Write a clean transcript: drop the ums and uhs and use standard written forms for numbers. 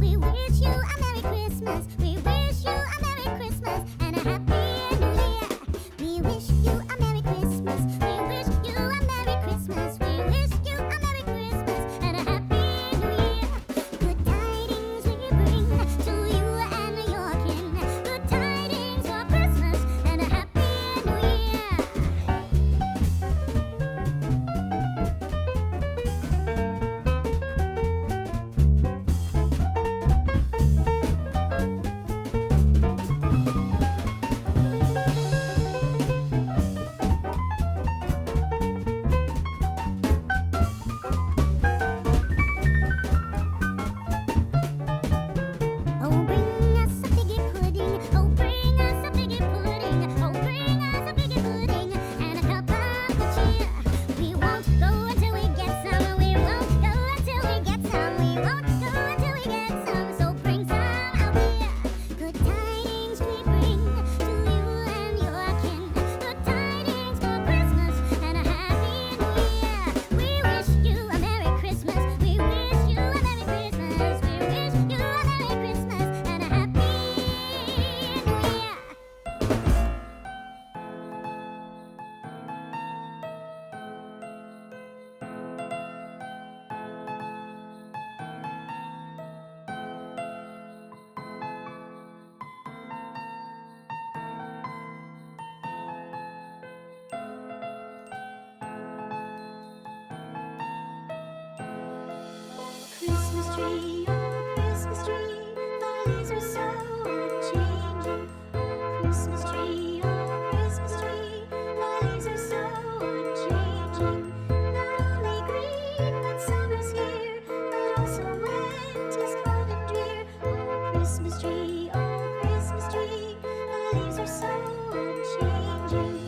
We wish you a Merry Christmas. We wish you a Merry Christmas and a Happy New Year. We wish you a Merry Christmas. We wish you a Merry Christmas. We wish you a Merry Christmas and a Happy New Year. Good tidings we bring to you and your kin. Good tidings for Christmas and a Happy New Year. Oh, bring us a figgy pudding. Oh, bring us a figgy pudding. Oh, bring us a figgy pudding and a cup of good cheer. We won't go until we get some. We won't go until we get some. We won't go until we get some. So bring some out here. Good tidings we bring to you and your kin. Good tidings for Christmas and a Happy New Year. We wish you a Merry Christmas. We wish you a Merry Christmas. We wish you a Merry Christmas and a Happy New Year. Christmas tree, oh Christmas tree, the leaves are so unchanging. Oh Christmas tree, the leaves are so unchanging. Not only green when summer's here, but also winter's cold and drear. Oh Christmas tree, the leaves are so unchanging.